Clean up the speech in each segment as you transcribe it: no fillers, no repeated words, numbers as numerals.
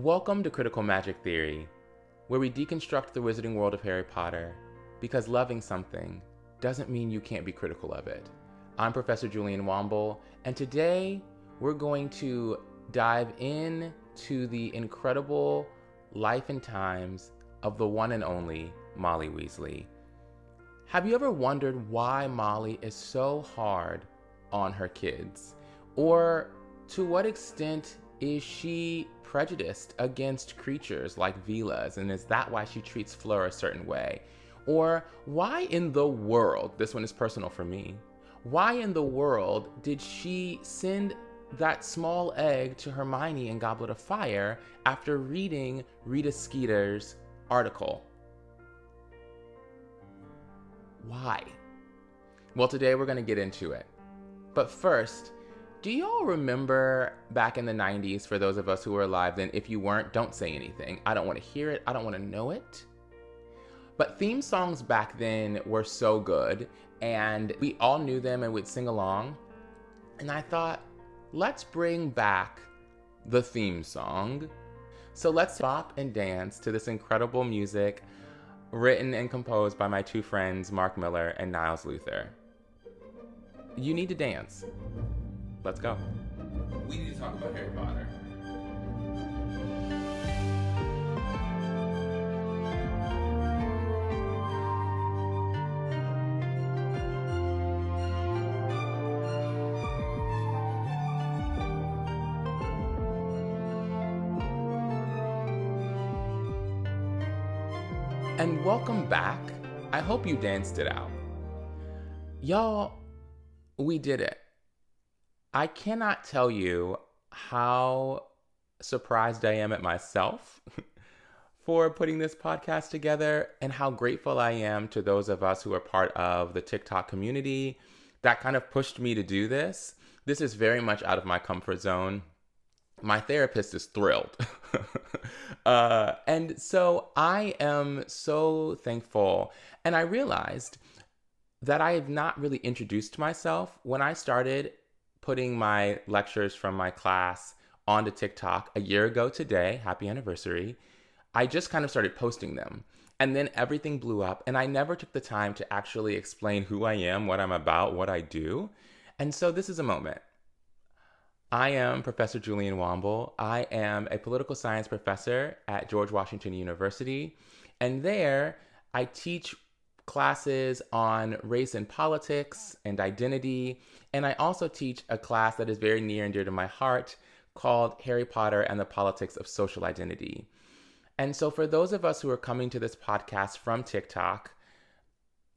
Welcome to Critical Magic Theory, where we deconstruct the wizarding world of Harry Potter, because loving something doesn't mean you can't be critical of it. I'm Professor Julian Wamble, and today we're going to dive in to the incredible life and times of the one and only Molly Weasley. Have you ever wondered why Molly is so hard on her kids? Or to what extent is she prejudiced against creatures like Velas, and is that why she treats Fleur a certain way? Or why in the world, this one is personal for me, why in the world did she send that small egg to Hermione in Goblet of Fire after reading Rita Skeeter's article? Why? Well, today we're going to get into it. But first, do you all remember back in the 90s, for those of us who were alive then? If you weren't, don't say anything. I don't want to hear it. I don't want to know it. But theme songs back then were so good, and we all knew them and we'd sing along. And I thought, let's bring back the theme song. So let's bop and dance to this incredible music written and composed by my two friends, Mark Miller and Niles Luther. You need to dance. Let's go. We need to talk about Harry Potter. And welcome back. I hope you danced it out. Y'all, we did it. I cannot tell you how surprised I am at myself for putting this podcast together, and how grateful I am to those of us who are part of the TikTok community that kind of pushed me to do this. This is very much out of my comfort zone. My therapist is thrilled. And so I am so thankful. And I realized that I have not really introduced myself. When I started putting my lectures from my class onto TikTok a year ago today, happy anniversary, I just kind of started posting them. And then everything blew up, and I never took the time to actually explain who I am, what I'm about, what I do. And so this is a moment. I am Professor Julian Wamble. I am a political science professor at George Washington University. And there I teach classes on race and politics and identity. And I also teach a class that is very near and dear to my heart called Harry Potter and the Politics of Social Identity. And so for those of us who are coming to this podcast from TikTok,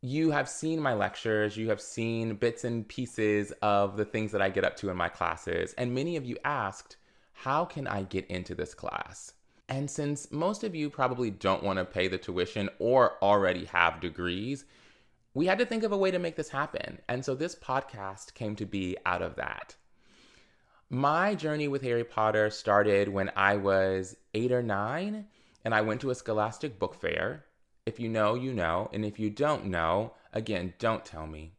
you have seen my lectures, you have seen bits and pieces of the things that I get up to in my classes. And many of you asked, how can I get into this class? And since most of you probably don't want to pay the tuition or already have degrees, we had to think of a way to make this happen. And so this podcast came to be out of that. My journey with Harry Potter started when I was 8 or 9, and I went to a Scholastic book fair. If you know, you know. And if you don't know, again, don't tell me.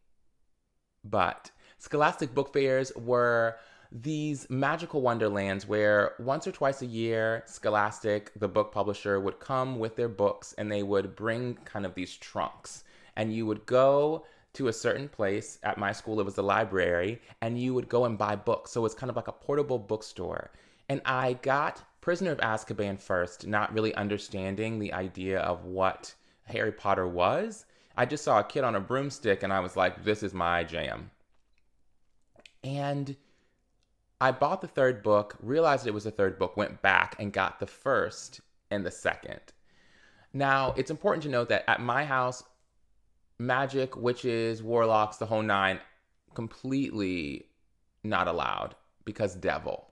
But Scholastic book fairs were these magical wonderlands where once or twice a year, Scholastic, the book publisher, would come with their books, and they would bring kind of these trunks. And you would go to a certain place. At my school, it was the library, and you would go and buy books. So it's kind of like a portable bookstore. And I got Prisoner of Azkaban first, not really understanding the idea of what Harry Potter was. I just saw a kid on a broomstick, and I was like, this is my jam. And I bought the third book, realized it was the third book, went back and got the first and the second. Now, it's important to note that at my house, magic, witches, warlocks, the whole nine, completely not allowed, because devil.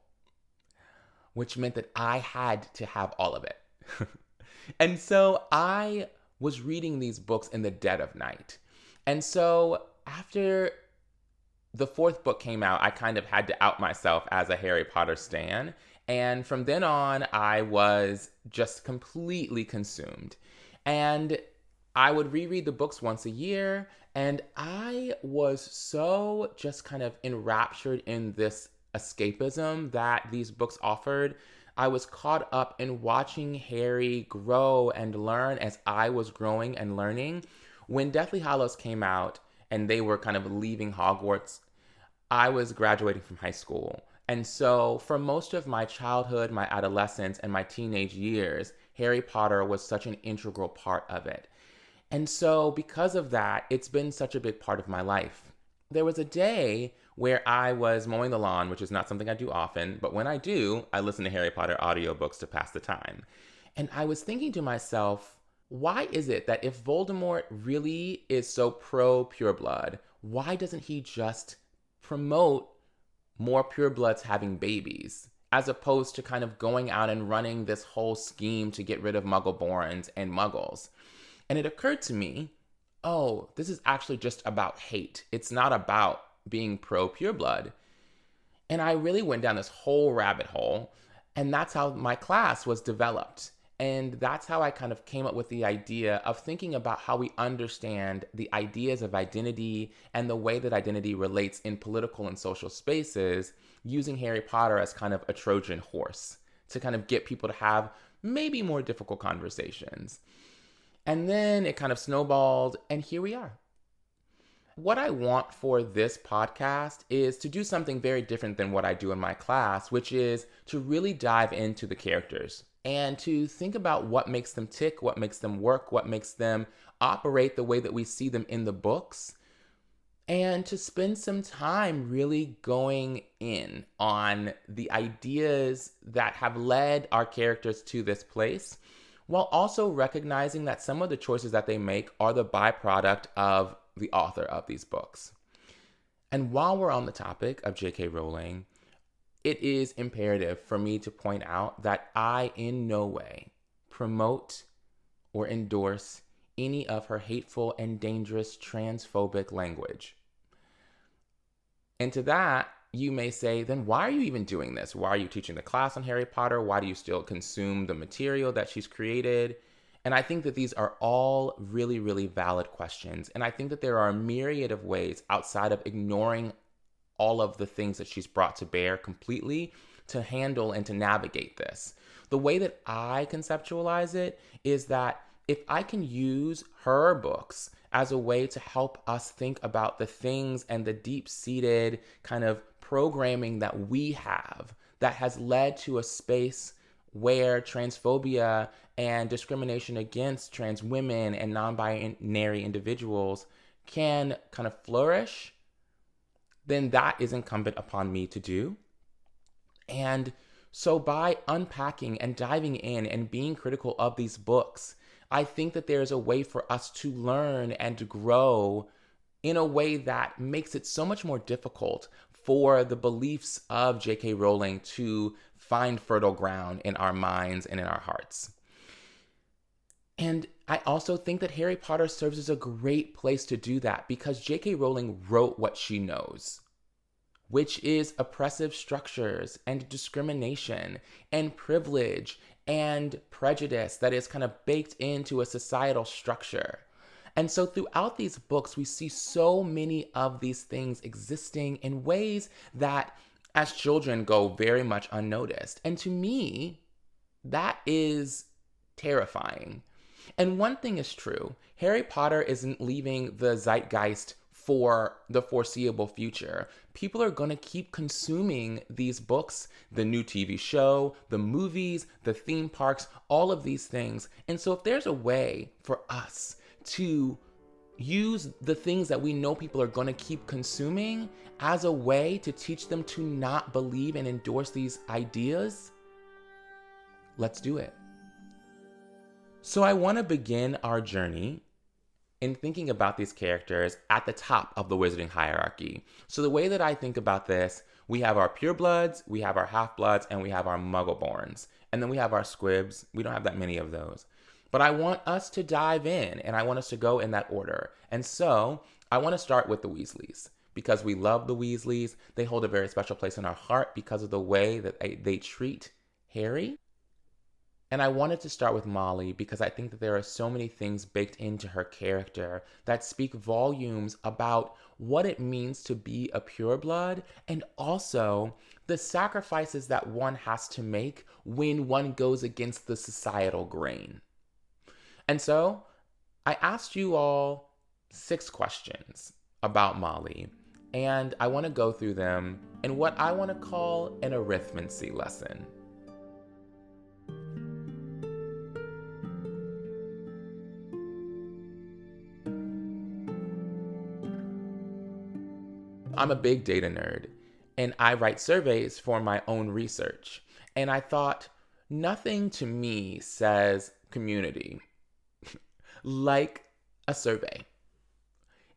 Which meant that I had to have all of it. And so I was reading these books in the dead of night. And so after the fourth book came out, I kind of had to out myself as a Harry Potter stan. And from then on, I was just completely consumed. And I would reread the books once a year, and I was so just kind of enraptured in this escapism that these books offered. I was caught up in watching Harry grow and learn as I was growing and learning. When Deathly Hallows came out and they were kind of leaving Hogwarts, I was graduating from high school. And so, for most of my childhood, my adolescence, and my teenage years, Harry Potter was such an integral part of it. And so, because of that, it's been such a big part of my life. There was a day where I was mowing the lawn, which is not something I do often, but when I do, I listen to Harry Potter audiobooks to pass the time. And I was thinking to myself, why is it that if Voldemort really is so pro pureblood, why doesn't he just promote more purebloods having babies, as opposed to kind of going out and running this whole scheme to get rid of Muggleborns and Muggles? And it occurred to me, oh, this is actually just about hate. It's not about being pro pureblood. And I really went down this whole rabbit hole. And that's how my class was developed. And that's how I kind of came up with the idea of thinking about how we understand the ideas of identity and the way that identity relates in political and social spaces, using Harry Potter as kind of a Trojan horse to kind of get people to have maybe more difficult conversations. And then it kind of snowballed, and here we are. What I want for this podcast is to do something very different than what I do in my class, which is to really dive into the characters and to think about what makes them tick, what makes them work, what makes them operate the way that we see them in the books, and to spend some time really going in on the ideas that have led our characters to this place, while also recognizing that some of the choices that they make are the byproduct of the author of these books. And while we're on the topic of J.K. Rowling, it is imperative for me to point out that I in no way promote or endorse any of her hateful and dangerous transphobic language. And to that, you may say, then why are you even doing this? Why are you teaching the class on Harry Potter? Why do you still consume the material that she's created? And I think that these are all really, really valid questions. And I think that there are a myriad of ways outside of ignoring all of the things that she's brought to bear completely to handle and to navigate this. The way that I conceptualize it is that if I can use her books as a way to help us think about the things and the deep-seated kind of programming that we have that has led to a space where transphobia and discrimination against trans women and non-binary individuals can kind of flourish, then that is incumbent upon me to do. And so by unpacking and diving in and being critical of these books, I think that there's a way for us to learn and to grow in a way that makes it so much more difficult for the beliefs of J.K. Rowling to find fertile ground in our minds and in our hearts. And I also think that Harry Potter serves as a great place to do that because J.K. Rowling wrote what she knows, which is oppressive structures and discrimination and privilege and prejudice that is kind of baked into a societal structure. And so throughout these books, we see so many of these things existing in ways that as children go very much unnoticed. And to me, that is terrifying. And one thing is true, Harry Potter isn't leaving the zeitgeist for the foreseeable future. People are going to keep consuming these books, the new TV show, the movies, the theme parks, all of these things. And so if there's a way for us to use the things that we know people are going to keep consuming as a way to teach them to not believe and endorse these ideas, let's do it. So I want to begin our journey in thinking about these characters at the top of the wizarding hierarchy. So the way that I think about this, we have our purebloods, we have our half-bloods, and we have our muggleborns. And then we have our squibs. We don't have that many of those. But I want us to dive in, and I want us to go in that order. And so I want to start with the Weasleys, because we love the Weasleys. They hold a very special place in our heart because of the way that they treat Harry. And I wanted to start with Molly because I think that there are so many things baked into her character that speak volumes about what it means to be a pureblood and also the sacrifices that one has to make when one goes against the societal grain. And so I asked you all 6 questions about Molly, and I want to go through them in what I want to call an arithmancy lesson. I'm a big data nerd, and I write surveys for my own research. And I thought, nothing to me says community like a survey.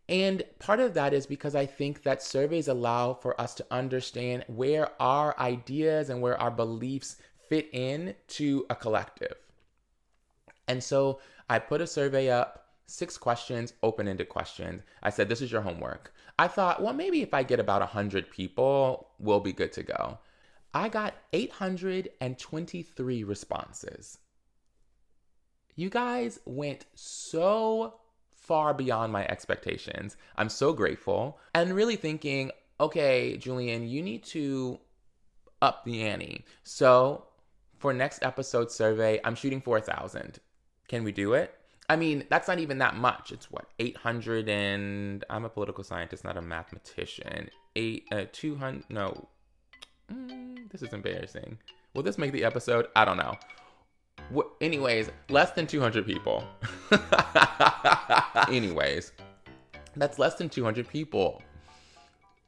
And part of that is because I think that surveys allow for us to understand where our ideas and where our beliefs fit in to a collective. And so I put a survey up, 6 questions, open-ended questions. I said, this is your homework. I thought, well, maybe if I get about 100 people, we'll be good to go. I got 823 responses. You guys went so far beyond my expectations. I'm so grateful and really thinking, okay, Julian, you need to up the ante. So for next episode survey, I'm shooting for 1,000. Can we do it? I mean, that's not even that much. It's what, 800 and I'm a political scientist, not a mathematician. 200, no. This is embarrassing. Will this make the episode? I don't know. Anyways, less than 200 people. Anyways, that's less than 200 people.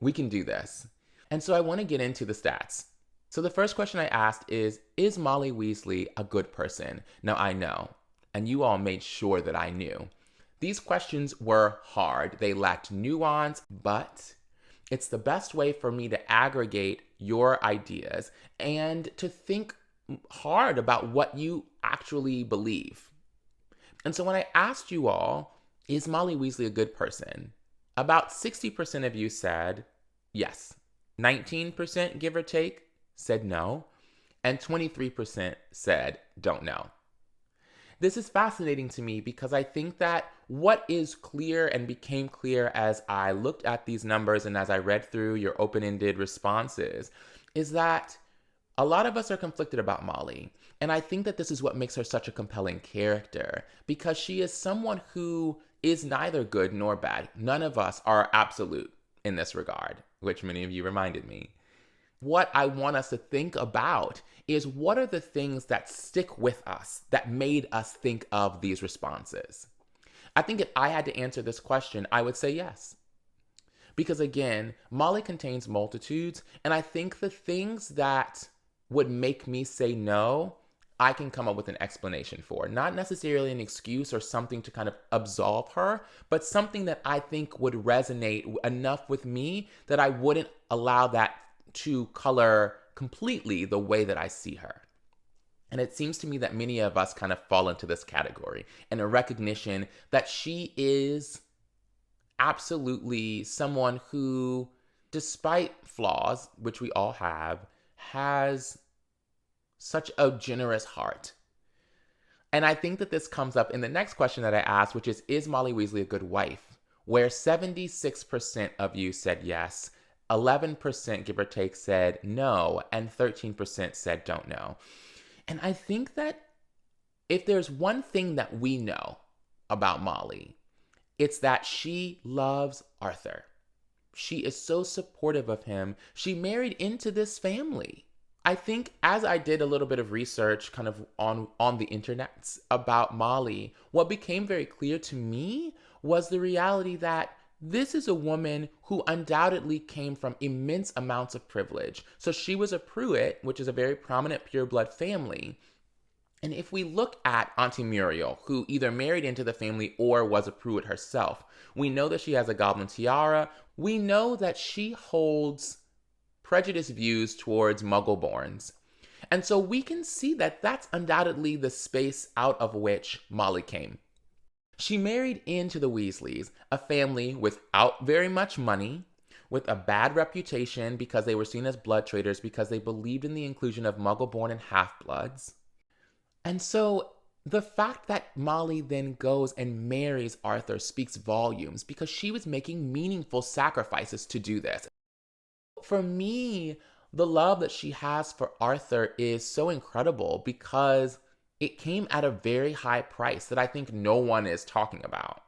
We can do this. And so I want to get into the stats. So the first question I asked is Molly Weasley a good person? Now I know, and you all made sure that I knew. These questions were hard. They lacked nuance, but it's the best way for me to aggregate your ideas and to think hard about what you actually believe. And so when I asked you all, is Molly Weasley a good person? About 60% of you said yes. 19%, give or take, said no. And 23% said don't know. This is fascinating to me because I think that what is clear and became clear as I looked at these numbers and as I read through your open-ended responses is that a lot of us are conflicted about Molly. And I think that this is what makes her such a compelling character because she is someone who is neither good nor bad. None of us are absolute in this regard, which many of you reminded me. What I want us to think about is what are the things that stick with us that made us think of these responses? I think if I had to answer this question, I would say yes. Because again, Molly contains multitudes, and I think the things that would make me say no, I can come up with an explanation for. Not necessarily an excuse or something to kind of absolve her, but something that I think would resonate enough with me that I wouldn't allow that to color completely the way that I see her. And it seems to me that many of us kind of fall into this category and a recognition that she is absolutely someone who, despite flaws, which we all have, has such a generous heart. And I think that this comes up in the next question that I asked, which is Molly Weasley a good wife? Where 76% of you said yes, 11%, give or take, said no, and 13% said don't know. And I think that if there's one thing that we know about Molly, it's that she loves Arthur. She is so supportive of him. She married into this family. I think as I did a little bit of research kind of on the internet about Molly, what became very clear to me was the reality that this is a woman who undoubtedly came from immense amounts of privilege. So she was a Pruitt, which is a very prominent pureblood family. And if we look at Auntie Muriel, who either married into the family or was a Pruitt herself, we know that she has a goblin tiara. We know that she holds prejudiced views towards Muggle-borns. And so we can see that that's undoubtedly the space out of which Molly came. She married into the Weasleys, a family without very much money, with a bad reputation because they were seen as blood traitors because they believed in the inclusion of Muggle-born and half-bloods. And so the fact that Molly then goes and marries Arthur speaks volumes because she was making meaningful sacrifices to do this. For me, The love that she has for Arthur is so incredible because it came at a very high price that I think no one is talking about.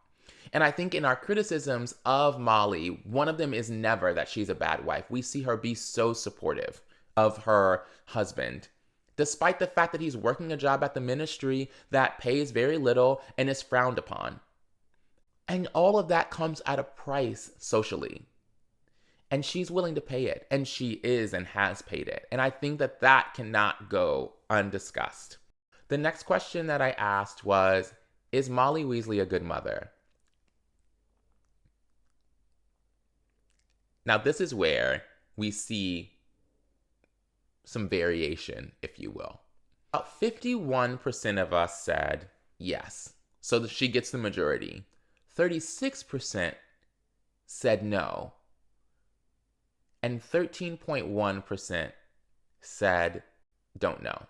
And I think in our criticisms of Molly, one of them is never that she's a bad wife. We see her be so supportive of her husband, despite the fact that he's working a job at the ministry that pays very little and is frowned upon. And all of that comes at a price socially. And she's willing to pay it. And she is and has paid it. And I think that that cannot go undiscussed. The next question that I asked was, is Molly Weasley a good mother? Now, this is where we see some variation, if you will. About 51% of us said yes. So that she gets the majority. 36% said no. And 13.1% said don't know.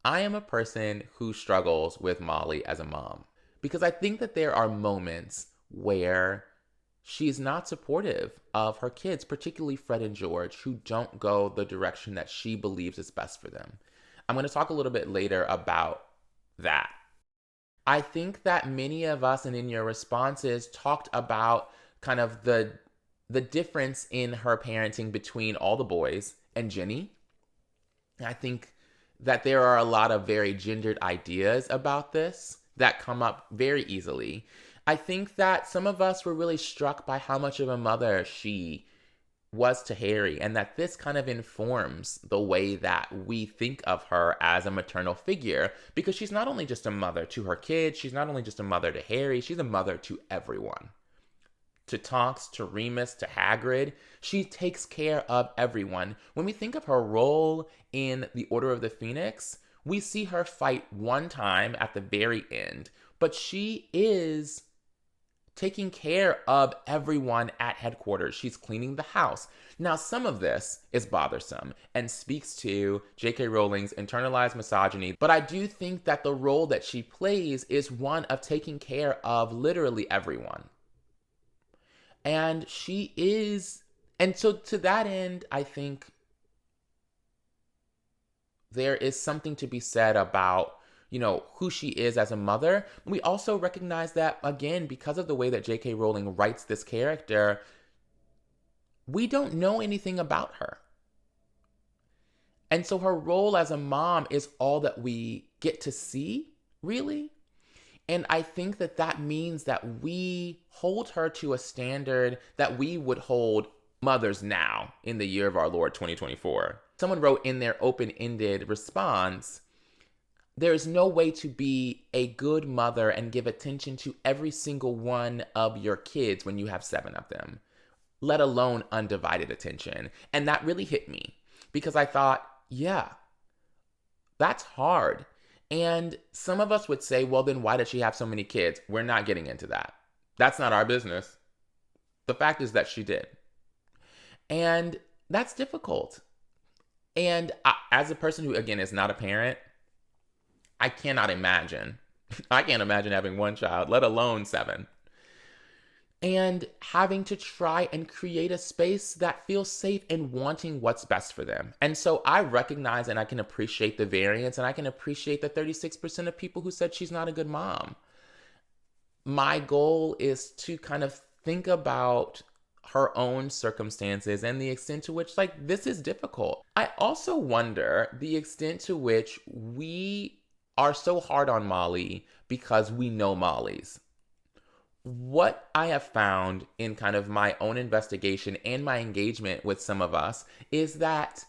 I am a person who struggles with Molly as a mom because I think that there are moments where she's not supportive of her kids, particularly Fred and George, who don't go the direction that she believes is best for them. I'm going to talk a little bit later about that. I think that many of us, and in your responses, talked about kind of the difference in her parenting between all the boys and Ginny. I think that there are a lot of very gendered ideas about this that come up very easily. I think that some of us were really struck by how much of a mother she was to Harry, and that this kind of informs the way that we think of her as a maternal figure, because she's not only just a mother to her kids, she's not only just a mother to Harry, she's a mother to everyone. To Tonks, to Remus, to Hagrid. She takes care of everyone. When we think of her role in the Order of the Phoenix, we see her fight one time at the very end, but she is taking care of everyone at headquarters. She's cleaning the house. Now, some of this is bothersome and speaks to J.K. Rowling's internalized misogyny, but I do think that the role that she plays is one of taking care of literally everyone. And she is, and so to that end, I think there is something to be said about, who she is as a mother. We also recognize that, again, because of the way that J.K. Rowling writes this character, we don't know anything about her. And so her role as a mom is all that we get to see, really. And I think that that means that we hold her to a standard that we would hold mothers now in the year of our Lord 2024. Someone wrote in their open-ended response, there is no way to be a good mother and give attention to every single one of your kids when you have 7 of them, let alone undivided attention. And that really hit me because I thought, yeah, that's hard. And some of us would say, well, then why did she have so many kids? We're not getting into that. That's not our business. The fact is that she did. And that's difficult. And as a person who, again, is not a parent, I cannot imagine. I can't imagine having 1 child, let alone 7. And having to try and create a space that feels safe and wanting what's best for them. And so I recognize and I can appreciate the variance, and I can appreciate the 36% of people who said she's not a good mom. My goal is to kind of think about her own circumstances and the extent to which, this is difficult. I also wonder the extent to which we are so hard on Molly because we know Molly's. What I have found in kind of my own investigation and my engagement with some of us is that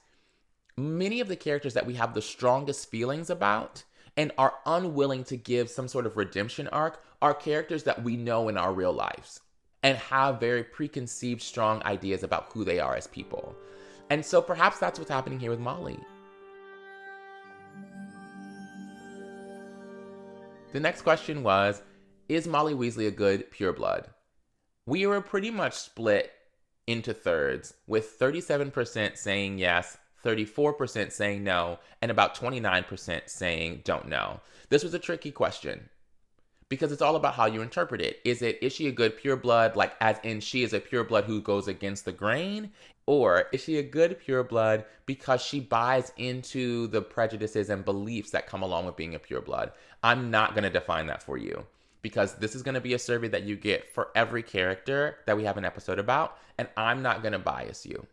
many of the characters that we have the strongest feelings about and are unwilling to give some sort of redemption arc are characters that we know in our real lives and have very preconceived strong ideas about who they are as people. And so perhaps that's what's happening here with Molly. The next question was, is Molly Weasley a good pureblood? We were pretty much split into thirds, with 37% saying yes, 34% saying no, and about 29% saying don't know. This was a tricky question because it's all about how you interpret it. Is she a good pureblood, like as in she is a pureblood who goes against the grain? Or is she a good pureblood because she buys into the prejudices and beliefs that come along with being a pureblood? I'm not going to define that for you, because this is going to be a survey that you get for every character that we have an episode about, and I'm not going to bias you.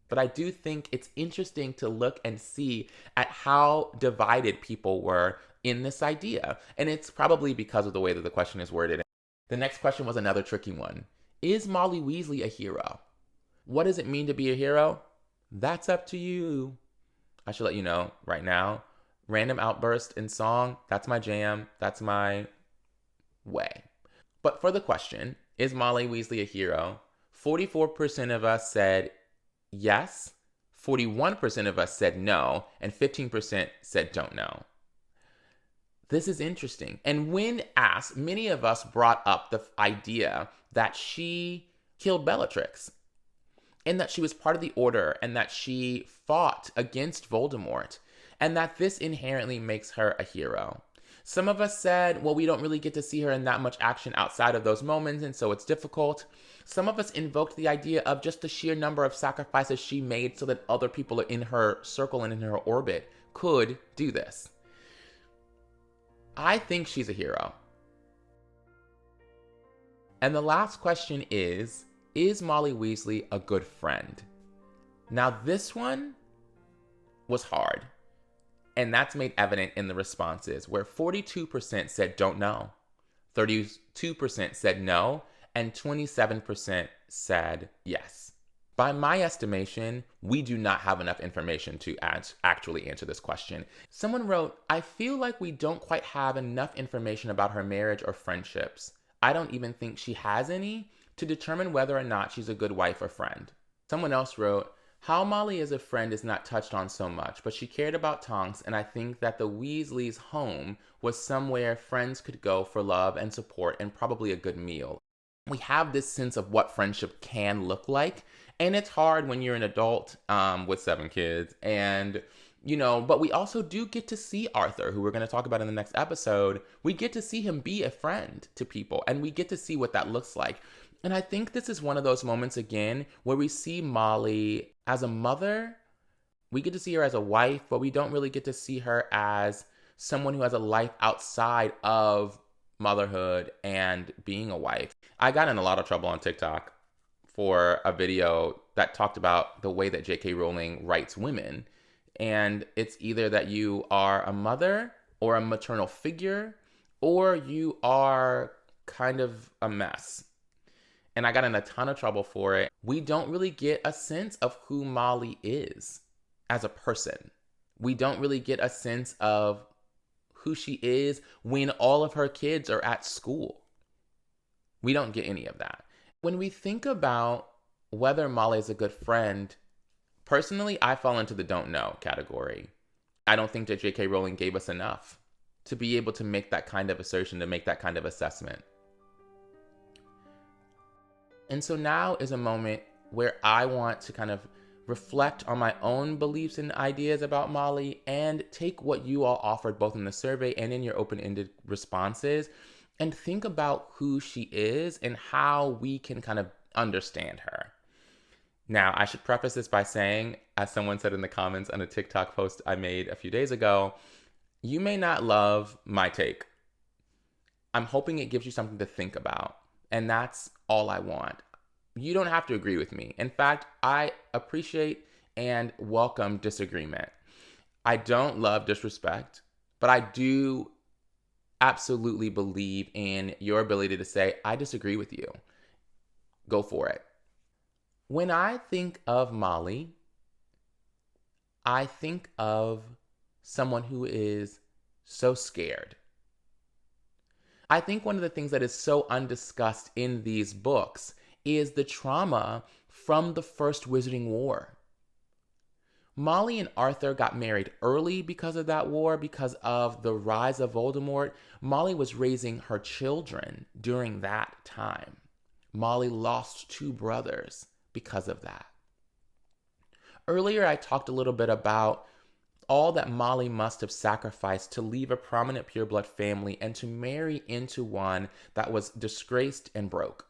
But I do think it's interesting to look and see at how divided people were in this idea. And it's probably because of the way that the question is worded. The next question was another tricky one. Is Molly Weasley a hero? What does it mean to be a hero? That's up to you. I should let you know right now. Random outburst in song, that's my jam. That's my way. But for the question, is Molly Weasley a hero? 44% of us said yes, 41% of us said no, and 15% said don't know. This is interesting. And when asked, many of us brought up the idea that she killed Bellatrix, and that she was part of the Order, and that she fought against Voldemort, and that this inherently makes her a hero. Some of us said, well, we don't really get to see her in that much action outside of those moments, and so it's difficult. Some of us invoked the idea of just the sheer number of sacrifices she made so that other people in her circle and in her orbit could do this. I think she's a hero. And the last question is Molly Weasley a good friend? Now, this one was hard. And that's made evident in the responses, where 42% said don't know, 32% said no, and 27% said yes. By my estimation, we do not have enough information to actually answer this question. Someone wrote, I feel like we don't quite have enough information about her marriage or friendships. I don't even think she has any to determine whether or not she's a good wife or friend. Someone else wrote, how Molly is a friend is not touched on so much, but she cared about Tonks, and I think that the Weasleys' home was somewhere friends could go for love and support and probably a good meal. We have this sense of what friendship can look like, and it's hard when you're an adult with 7 kids, and but we also do get to see Arthur, who we're going to talk about in the next episode. We get to see him be a friend to people, and we get to see what that looks like. And I think this is one of those moments again where we see Molly as a mother. We get to see her as a wife, but we don't really get to see her as someone who has a life outside of motherhood and being a wife. I got in a lot of trouble on TikTok for a video that talked about the way that J.K. Rowling writes women. And it's either that you are a mother or a maternal figure, or you are kind of a mess. And I got in a ton of trouble for it. We don't really get a sense of who Molly is as a person. We don't really get a sense of who she is when all of her kids are at school. We don't get any of that. When we think about whether Molly is a good friend, personally, I fall into the don't know category. I don't think that J.K. Rowling gave us enough to be able to make that kind of assertion, to make that kind of assessment. And so now is a moment where I want to kind of reflect on my own beliefs and ideas about Molly and take what you all offered both in the survey and in your open-ended responses and think about who she is and how we can kind of understand her. Now, I should preface this by saying, as someone said in the comments on a TikTok post I made a few days ago, you may not love my take. I'm hoping it gives you something to think about. And that's all I want. You don't have to agree with me. In fact, I appreciate and welcome disagreement. I don't love disrespect, but I do absolutely believe in your ability to say, I disagree with you. Go for it. When I think of Molly, I think of someone who is so scared. I think one of the things that is so undiscussed in these books is the trauma from the First Wizarding War. Molly and Arthur got married early because of that war, because of the rise of Voldemort. Molly was raising her children during that time. Molly lost 2 brothers because of that. Earlier, I talked a little bit about all that Molly must have sacrificed to leave a prominent pureblood family and to marry into one that was disgraced and broke.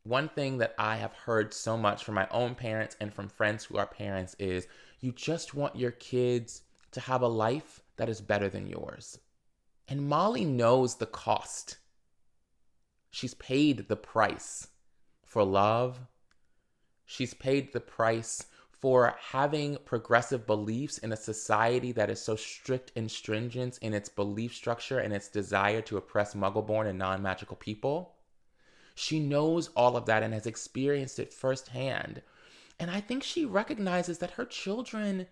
One thing that I have heard so much from my own parents and from friends who are parents is you just want your kids to have a life that is better than yours. And Molly knows the cost. She's paid the price for love. She's paid the price for having progressive beliefs in a society that is so strict and stringent in its belief structure and its desire to oppress Muggle-born and non-magical people. She knows all of that and has experienced it firsthand. And I think she recognizes that her children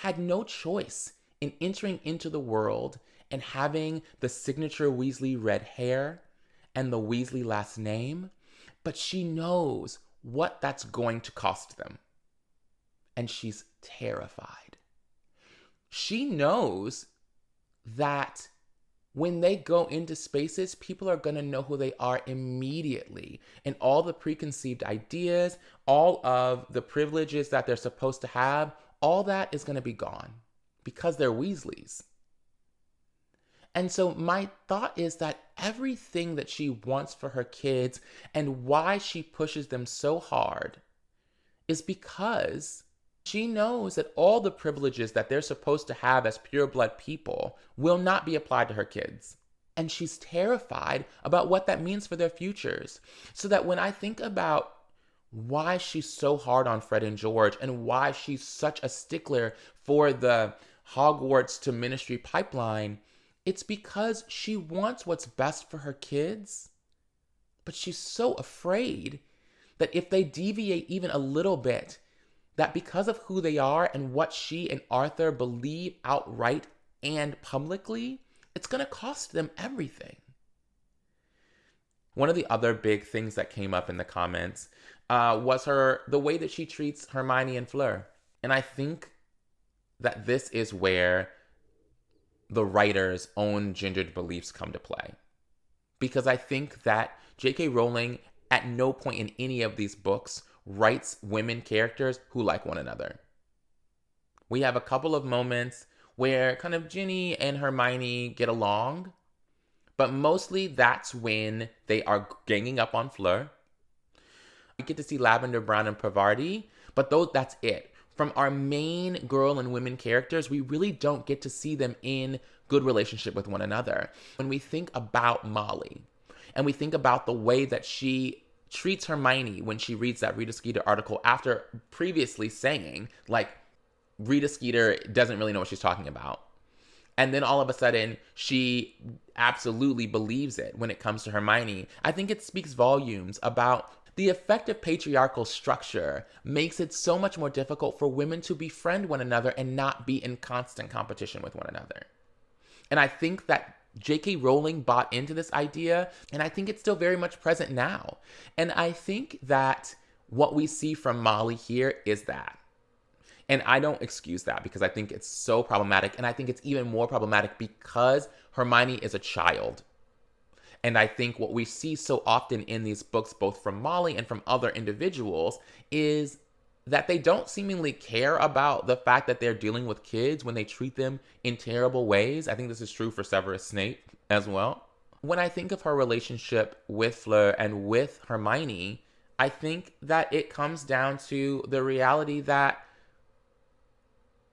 had no choice in entering into the world and having the signature Weasley red hair and the Weasley last name, but she knows what that's going to cost them. And she's terrified. She knows that when they go into spaces, people are going to know who they are immediately. And all the preconceived ideas, all of the privileges that they're supposed to have, all that is going to be gone because they're Weasleys. And so my thought is that everything that she wants for her kids and why she pushes them so hard is because she knows that all the privileges that they're supposed to have as pureblood people will not be applied to her kids. And she's terrified about what that means for their futures. So that when I think about why she's so hard on Fred and George and why she's such a stickler for the Hogwarts to Ministry pipeline, it's because she wants what's best for her kids, but she's so afraid that if they deviate even a little bit, that because of who they are and what she and Arthur believe outright and publicly, it's going to cost them everything. One of the other big things that came up in the comments was the way that she treats Hermione and Fleur. And I think that this is where the writer's own gendered beliefs come to play. Because I think that J.K. Rowling at no point in any of these books writes women characters who like one another. We have a couple of moments where kind of Ginny and Hermione get along, but mostly that's when they are ganging up on Fleur. We get to see Lavender Brown and Parvati, but that's it. From our main girl and women characters, we really don't get to see them in good relationship with one another. When we think about Molly, and we think about the way that she treats Hermione when she reads that Rita Skeeter article after previously saying, like, Rita Skeeter doesn't really know what she's talking about. And then all of a sudden, she absolutely believes it when it comes to Hermione. I think it speaks volumes about the effective patriarchal structure makes it so much more difficult for women to befriend one another and not be in constant competition with one another. And I think that J.K. Rowling bought into this idea, and I think it's still very much present now. And I think that what we see from Molly here is that. And I don't excuse that because I think it's so problematic, and I think it's even more problematic because Hermione is a child. And I think what we see so often in these books, both from Molly and from other individuals, is that they don't seemingly care about the fact that they're dealing with kids when they treat them in terrible ways. I think this is true for Severus Snape as well. When I think of her relationship with Fleur and with Hermione, I think that it comes down to the reality that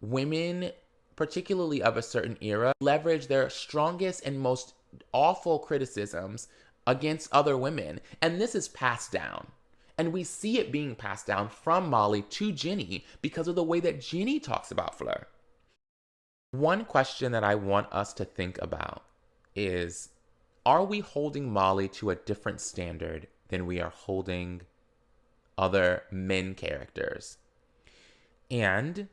women, particularly of a certain era, leverage their strongest and most awful criticisms against other women. And this is passed down. And we see it being passed down from Molly to Ginny because of the way that Ginny talks about Fleur. One question that I want us to think about is, are we holding Molly to a different standard than we are holding other men characters? And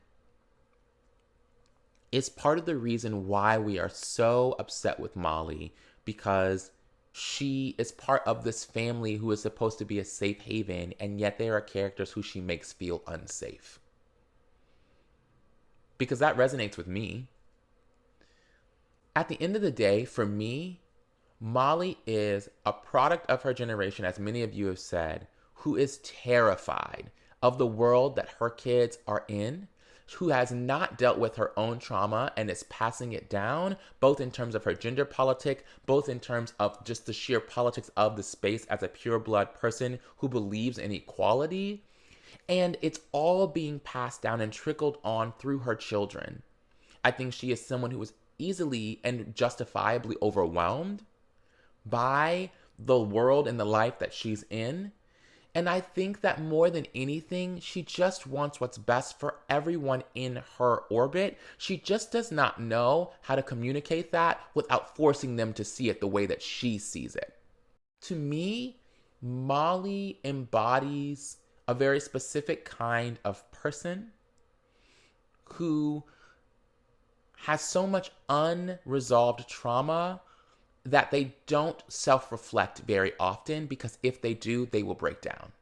is part of the reason why we are so upset with Molly because she is part of this family who is supposed to be a safe haven, and yet there are characters who she makes feel unsafe. Because that resonates with me. At the end of the day, for me, Molly is a product of her generation, as many of you have said, who is terrified of the world that her kids are in. who has not dealt with her own trauma and is passing it down, both in terms of her gender politic, both in terms of just the sheer politics of the space as a pureblood person who believes in equality. And it's all being passed down and trickled on through her children. I think she is someone who is easily and justifiably overwhelmed by the world and the life that she's in. And I think that more than anything, she just wants what's best for everyone in her orbit. She just does not know how to communicate that without forcing them to see it the way that she sees it. To me, Molly embodies a very specific kind of person who has so much unresolved trauma that they don't self-reflect very often, because if they do, they will break down.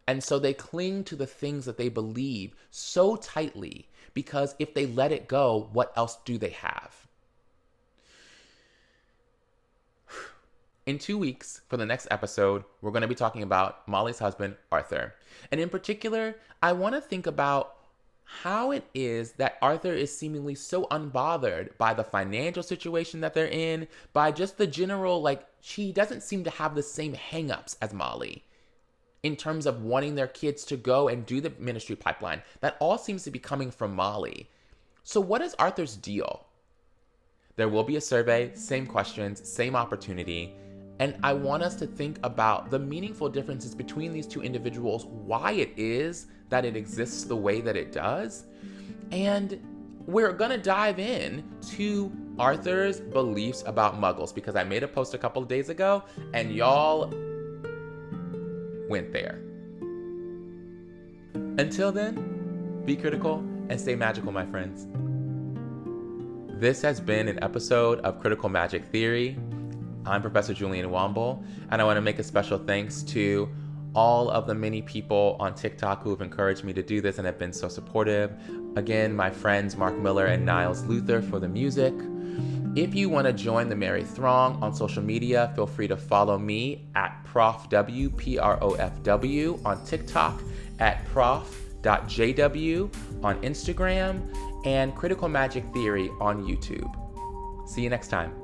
And so they cling to the things that they believe so tightly, because if they let it go, what else do they have? In 2 weeks, for the next episode, we're going to be talking about Molly's husband, Arthur. And in particular, I want to think about how it is that Arthur is seemingly so unbothered by the financial situation that they're in, by just the general, she doesn't seem to have the same hangups as Molly in terms of wanting their kids to go and do the ministry pipeline. That all seems to be coming from Molly. So what is Arthur's deal? There will be a survey, same questions, same opportunity. And I want us to think about the meaningful differences between these two individuals, why it is that it exists the way that it does. And we're gonna dive in to Arthur's beliefs about muggles, because I made a post a couple of days ago and y'all went there. Until then, be critical and stay magical, my friends. This has been an episode of Critical Magic Theory. I'm Professor Julian Wamble, and I want to make a special thanks to all of the many people on TikTok who have encouraged me to do this and have been so supportive. Again, my friends Mark Miller and Niles Luther for the music. If you want to join the merry throng on social media, feel free to follow me at ProfW, PROFW on TikTok, at prof.jw on Instagram, and Critical Magic Theory on YouTube. See you next time.